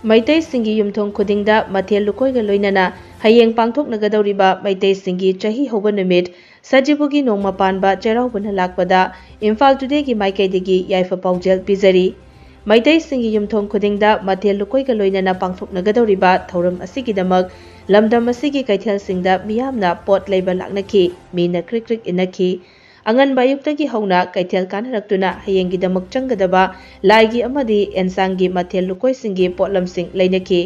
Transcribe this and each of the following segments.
ꯃꯩꯇꯩꯁꯤꯡꯒꯤ ꯌꯨꯝꯊꯣꯡ ꯈꯨꯗꯤꯡꯗ ꯃꯊꯦꯜ ꯂꯨꯀꯣꯏꯒ ꯂꯣꯏꯅꯅ ꯍꯌꯦꯡ ꯄꯥꯡꯊꯣꯛꯅꯒꯗꯧꯔꯤꯕ ꯃꯩꯇꯩꯁꯤꯡꯒꯤ ꯆꯍꯤ ꯍꯧꯕ ꯅꯨꯃꯤꯠ ꯁꯖꯤꯕꯨꯒꯤ ꯅꯣꯡꯃ ꯄꯥꯟꯕ ꯆꯩꯔꯥꯎꯕꯅ ꯂꯥꯛꯄꯗ ꯏꯝꯐꯥꯜ ꯇꯨꯗꯦꯒꯤ ꯃꯥꯏꯀꯩꯗꯒꯤ ꯌꯥꯏꯐ ꯄꯥꯎꯖꯦꯜ ꯄꯤꯖꯔꯤ꯫ ꯃꯩꯇꯩꯁꯤꯡꯒꯤ ꯌꯨꯝꯊꯣꯡ ꯈꯨꯗꯤꯡꯗ ꯃꯊꯦꯜ ꯂꯨꯀꯣꯏꯒ ꯂꯣꯏꯅꯅ ꯄꯥꯡꯊꯣꯛꯅꯒꯗꯧꯔꯤꯕ ꯊꯧꯔꯝ ꯑꯁꯤꯒꯤꯗꯃꯛ ꯂꯝꯗꯝ ꯑꯁꯤꯒꯤ ꯀꯩꯊꯦꯜꯁꯤꯡꯗ ꯃꯤꯌꯥꯝꯅ ꯄꯣꯠ ꯂꯩꯕ ꯂꯥꯛꯅꯈꯤ, ꯃꯤꯅ ꯀ꯭ꯔꯤꯛ ꯀ꯭ꯔꯤꯛ ꯏꯟꯅꯈꯤ꯫ ꯑꯉꯟꯕ ꯑꯌꯨꯛꯇꯒꯤ ꯍꯧꯅ ꯀꯩꯊꯦꯜ ꯀꯥꯅꯔꯛꯇꯨꯅ ꯍꯌꯦꯡꯒꯤꯗꯃꯛ ꯆꯪꯒꯗꯕ ꯂꯥꯏꯒꯤ ꯑꯃꯗꯤ ꯑꯦꯟꯁꯥꯡꯒꯤ ꯃꯊꯦꯜ ꯂꯨꯀꯣꯏꯁꯤꯡꯒꯤ ꯄꯣꯠꯂꯝꯁꯤꯡ ꯂꯩꯅꯈꯤ꯫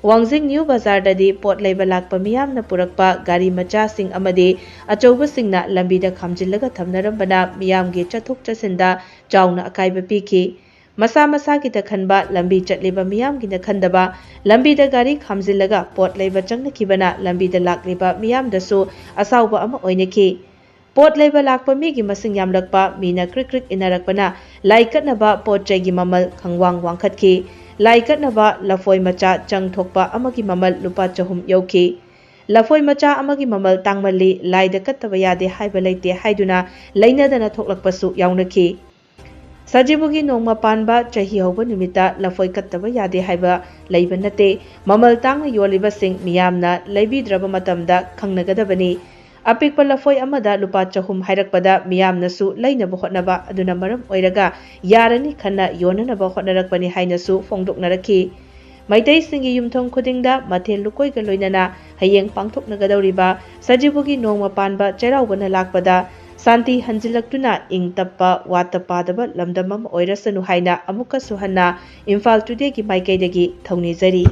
ꯋꯥꯡꯖꯤꯡ ꯅ꯭ꯌꯨ ꯕꯖꯥꯔꯗꯗꯤ ꯄꯣꯠ ꯂꯩꯕ ꯂꯥꯛꯄ ꯃꯤꯌꯥꯝꯅ ꯄꯨꯔꯛꯄ ꯒꯥꯔꯤ ꯃꯆꯥꯁꯤꯡ ꯑꯃꯗꯤ ꯑꯆꯧꯕꯁꯤꯡꯅ ꯂꯝꯕꯤꯗ ꯈꯥꯝꯖꯤꯜꯂꯒ ꯊꯝꯅꯔꯝꯕꯅ ꯃꯤꯌꯥꯝꯒꯤ ꯆꯠꯊꯣꯛ ꯆꯠꯁꯤꯟꯗ ꯆꯥꯎꯅ ꯑꯀꯥꯏꯕ ꯄꯤꯈꯤ꯫ ꯃꯁꯥ ꯃꯁꯥꯒꯤꯗ ꯈꯟꯕ ꯂꯝꯕꯤ ꯆꯠꯂꯤꯕ ꯃꯤꯌꯥꯝꯒꯤꯅ ꯈꯟꯗꯕ ꯂꯝꯕꯤꯗ ꯒꯥꯔꯤ ꯈꯥꯝꯖꯤꯜꯂꯒ ꯄꯣꯠ ꯂꯩꯕ ꯆꯪꯅꯈꯤꯕꯅ ꯂꯝꯕꯤꯗ ꯂꯥꯛꯂꯤꯕ ꯃꯤꯌꯥꯝꯗꯁꯨ ꯑꯁꯥꯎꯕ ꯑꯃ ꯑꯣꯏꯅꯈꯤ꯫ ꯄꯣꯠ ꯂꯩꯕ ꯂꯥꯛꯄ ꯃꯤꯒꯤ ꯃꯁꯤꯡ ꯌꯥꯝꯂꯛꯄ, ꯃꯤꯅ ꯀ꯭ꯔꯤꯛ ꯀ꯭ꯔꯤꯛ ꯏꯟꯅꯔꯛꯄꯅ ꯂꯥꯏ ꯀꯠꯅꯕ ꯄꯣꯠ ꯆꯩꯒꯤ ꯃꯃꯜ ꯈꯪꯋꯥꯡ ꯋꯥꯡꯈꯠꯈꯤ꯫ ꯂꯥꯏ ꯀꯠꯅꯕ ꯂꯐꯣꯏ ꯃꯆꯥ ꯆꯪ ꯊꯣꯛꯄ ꯑꯃꯒꯤ ꯃꯃꯜ ꯂꯨꯄꯥ 300 ꯌꯧꯈꯤ꯫ ꯂꯐꯣꯏ ꯃꯆꯥ ꯑꯃꯒꯤ ꯃꯃꯜ ꯇꯥꯡꯃꯜꯂꯤ, ꯂꯥꯏꯗ ꯀꯠꯇꯕ ꯌꯥꯗꯦ ꯍꯥꯏꯕ ꯂꯩꯇꯦ ꯍꯥꯏꯗꯨꯅ ꯂꯩꯅꯗꯅ ꯊꯣꯛꯂꯛꯄꯁꯨ ꯌꯥꯎꯅꯈꯤ꯫ ꯁꯖꯤꯕꯨꯒꯤ ꯅꯣꯡꯃ ꯄꯥꯟꯕ ꯆꯍꯤ ꯍꯧꯕ ꯅꯨꯃꯤꯠꯇ ꯂꯐꯣꯏ ꯀꯠꯇꯕ ꯌꯥꯗꯦ ꯍꯥꯏꯕ ꯂꯩꯕ ꯅꯠꯇꯦ꯫ ꯃꯃꯜ ꯇꯥꯡꯅ ꯌꯣꯜꯂꯤꯕꯁꯤꯡ ꯃꯤꯌꯥꯝꯅ ꯂꯩꯕꯤꯗ꯭ꯔꯕ ꯃꯇꯝꯗ ꯈꯪꯅꯒꯗꯕꯅꯤ꯫ ꯑꯄꯤꯛꯄ ꯂꯐꯣꯏ ꯑꯃꯗ ꯂꯨꯄꯥ 300 ꯍꯥꯏꯔꯛꯄꯗ ꯃꯤꯌꯥꯝꯅꯁꯨ ꯂꯩꯅꯕ ꯍꯣꯠꯅꯕ ꯑꯗꯨꯅ ꯃꯔꯝ ꯑꯣꯏꯔꯒ ꯌꯥꯔꯅꯤ ꯈꯟꯅ ꯌꯣꯟꯅꯅꯕ ꯍꯣꯠꯅꯔꯛꯄꯅꯤ ꯍꯥꯏꯅꯁꯨ ꯐꯣꯡꯗꯣꯛꯅꯔꯛꯈꯤ꯫ ꯃꯩꯇꯩꯁꯤꯡꯒꯤ ꯌꯨꯝꯊꯣꯡ ꯈꯨꯗꯤꯡꯗ ꯃꯊꯦꯜ ꯂꯨꯀꯣꯏꯒ ꯂꯣꯏꯅꯅ ꯍꯌꯦꯡ ꯄꯥꯡꯊꯣꯛꯅꯒꯗꯧꯔꯤꯕ ꯁꯖꯤꯕꯨꯒꯤ ꯅꯣꯡꯃ ꯄꯥꯟꯕ ꯆꯩꯔꯥꯎꯕꯅ ꯂꯥꯛꯄꯗ ꯁꯥꯟꯇꯤ ꯍꯟꯖꯤꯜꯂꯛꯇꯨꯅ ꯏꯪ ꯇꯞꯄ, ꯋꯥꯠꯇ ꯄꯥꯗꯕ ꯂꯝꯗꯝ ꯑꯃ ꯑꯣꯏꯔꯁꯅꯨ ꯍꯥꯏꯅ ꯑꯃꯨꯛꯀꯁꯨ ꯍꯟꯅ ꯏꯝꯐꯥꯜ ꯇꯨꯗꯦꯒꯤ ꯃꯥꯏꯀꯩꯗꯒꯤ ꯊꯧꯅꯤꯖꯔꯤ꯫